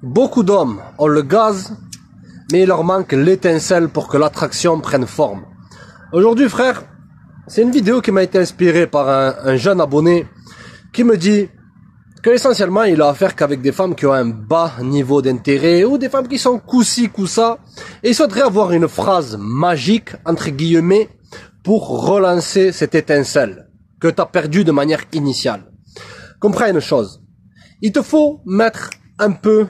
Beaucoup d'hommes ont le gaz, mais il leur manque l'étincelle pour que l'attraction prenne forme. Aujourd'hui, frère, c'est une vidéo qui m'a été inspirée par un jeune abonné qui me dit que essentiellement il a affaire qu'avec des femmes qui ont un bas niveau d'intérêt ou des femmes qui sont coup-ci, coup-ça, et il souhaiterait avoir une phrase magique, entre guillemets, pour relancer cette étincelle que tu as perdue de manière initiale. Comprends une chose, il te faut mettre un peu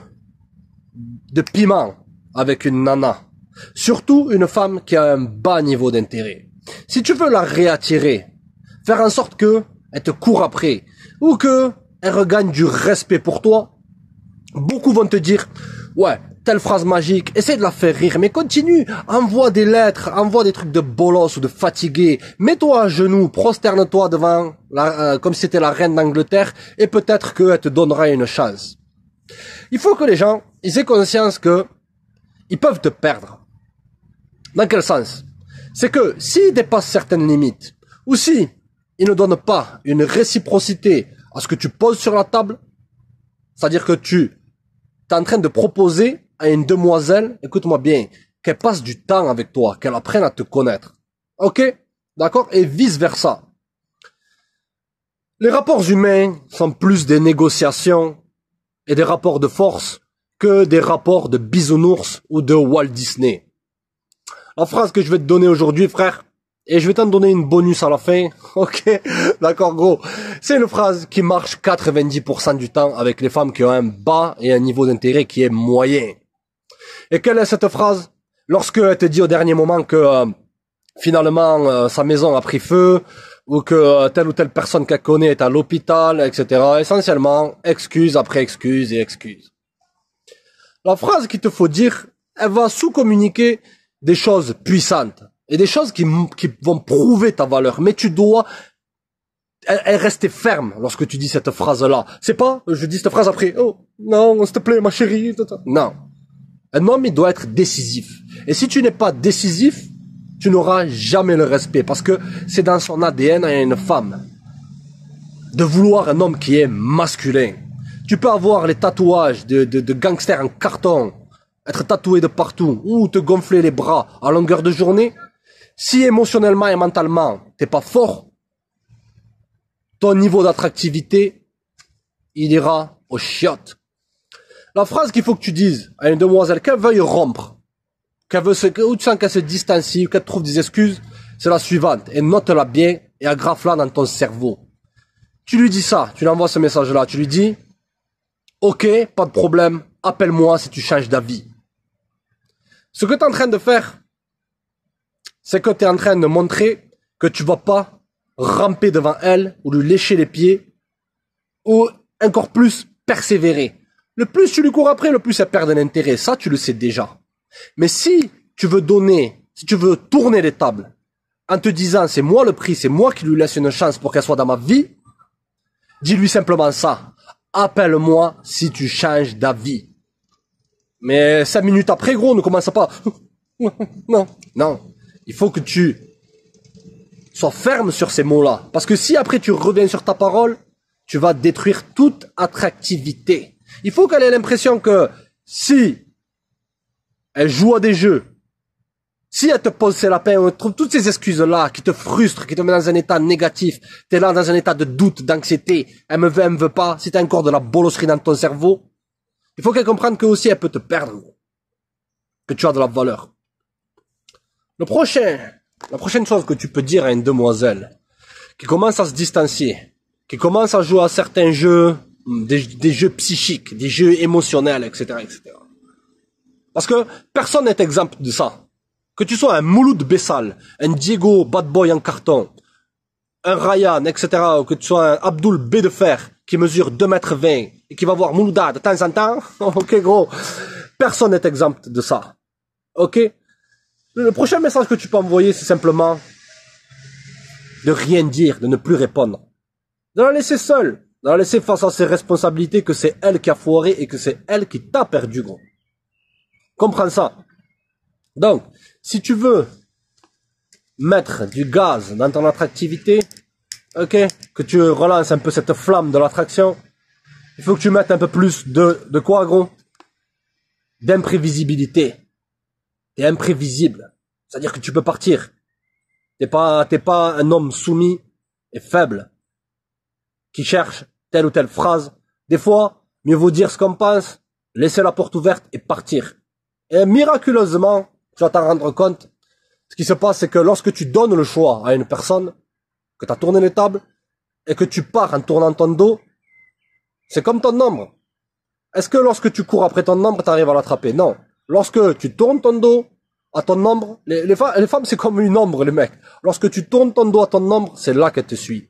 de piment avec une nana, surtout une femme qui a un bas niveau d'intérêt. Si tu veux la réattirer, faire en sorte que elle te court après ou que elle regagne du respect pour toi, beaucoup vont te dire ouais, telle phrase magique, essaie de la faire rire, mais continue, envoie des lettres, envoie des trucs de bolos ou de fatigué, mets-toi à genoux, prosterne-toi devant comme si c'était la reine d'Angleterre et peut-être qu'elle te donnera une chance. Il faut que les gens ils aient conscience que ils peuvent te perdre. Dans quel sens? C'est que s'ils dépassent certaines limites, ou si ils ne donnent pas une réciprocité à ce que tu poses sur la table, c'est-à-dire que tu es en train de proposer à une demoiselle, écoute-moi bien, qu'elle passe du temps avec toi, qu'elle apprenne à te connaître. Ok? D'accord? Et vice-versa. Les rapports humains sont plus des négociations et des rapports de force que des rapports de bisounours ou de Walt Disney. La phrase que je vais te donner aujourd'hui, frère, et je vais t'en donner une bonus à la fin, ok? D'accord, gros. C'est une phrase qui marche 90% du temps avec les femmes qui ont un bas et un niveau d'intérêt qui est moyen. Et quelle est cette phrase? Lorsque elle te dit au dernier moment que finalement sa maison a pris feu, ou que telle ou telle personne qu'elle connaît est à l'hôpital, etc. Essentiellement, excuse après excuse et excuse. La phrase qu'il te faut dire, elle va sous-communiquer des choses puissantes et des choses qui vont prouver ta valeur. Mais tu dois elle rester ferme lorsque tu dis cette phrase-là. C'est pas, je dis cette phrase après, oh, non, s'il te plaît, ma chérie. Non. Un homme, il doit être décisif. Et si tu n'es pas décisif, tu n'auras jamais le respect. Parce que c'est dans son ADN à une femme de vouloir un homme qui est masculin. Tu peux avoir les tatouages de gangsters en carton, être tatoué de partout, ou te gonfler les bras à longueur de journée. Si émotionnellement et mentalement, t'es pas fort, ton niveau d'attractivité, il ira aux chiottes. La phrase qu'il faut que tu dises à une demoiselle, qu'elle veuille rompre, ou tu sens qu'elle se distancie, ou qu'elle trouve des excuses, c'est la suivante. Et note-la bien et agrafe-la dans ton cerveau. Tu lui dis ça, tu lui envoies ce message-là, tu lui dis, ok, pas de problème, appelle-moi si tu changes d'avis. Ce que tu es en train de faire, c'est que tu es en train de montrer que tu vas pas ramper devant elle ou lui lécher les pieds ou encore plus persévérer. Le plus tu lui cours après, le plus elle perd de l'intérêt. Ça, tu le sais déjà. Mais si tu veux si tu veux tourner les tables en te disant c'est moi le prix, c'est moi qui lui laisse une chance pour qu'elle soit dans ma vie, dis-lui simplement ça. Appelle-moi si tu changes d'avis. Mais 5 minutes après, gros, ne commence pas. Non, non. Il faut que tu sois ferme sur ces mots-là. Parce que si après tu reviens sur ta parole, tu vas détruire toute attractivité. Il faut qu'elle ait l'impression que si elle joue à des jeux, si elle te pose ses lapins, on trouve toutes ces excuses-là qui te frustrent, qui te mettent dans un état négatif, t'es là dans un état de doute, d'anxiété, elle me veut pas, si t'as encore de la bolosserie dans ton cerveau, il faut qu'elle comprenne que aussi elle peut te perdre, que tu as de la valeur. La prochaine chose que tu peux dire à une demoiselle qui commence à se distancier, qui commence à jouer à certains jeux, des jeux psychiques, des jeux émotionnels, etc., etc. Parce que personne n'est exempt de ça. Que tu sois un Mouloud Bessal, un Diego Bad Boy en carton, un Ryan, etc., ou que tu sois un Abdul B de fer qui mesure 2,20 m et qui va voir Moulouda de temps en temps, ok gros, personne n'est exempt de ça. Ok? Le prochain message que tu peux envoyer, c'est simplement de rien dire, de ne plus répondre. De la laisser seule, de la laisser face à ses responsabilités, que c'est elle qui a foiré et que c'est elle qui t'a perdu, gros. Comprends ça. Donc, si tu veux mettre du gaz dans ton attractivité, ok, que tu relances un peu cette flamme de l'attraction, il faut que tu mettes un peu plus de quoi, gros? d'imprévisibilité. T'es imprévisible. C'est-à-dire que tu peux partir. T'es pas un homme soumis et faible qui cherche telle ou telle phrase. Des fois, mieux vaut dire ce qu'on pense, laisser la porte ouverte et partir. Et miraculeusement, tu vas t'en rendre compte. Ce qui se passe, c'est que lorsque tu donnes le choix à une personne, que tu as tourné les tables, et que tu pars en tournant ton dos, c'est comme ton ombre. Est-ce que lorsque tu cours après ton ombre, tu arrives à l'attraper? Non. Lorsque tu tournes ton dos à ton ombre, les femmes c'est comme une ombre, les mecs. Lorsque tu tournes ton dos à ton ombre, c'est là qu'elle te suit.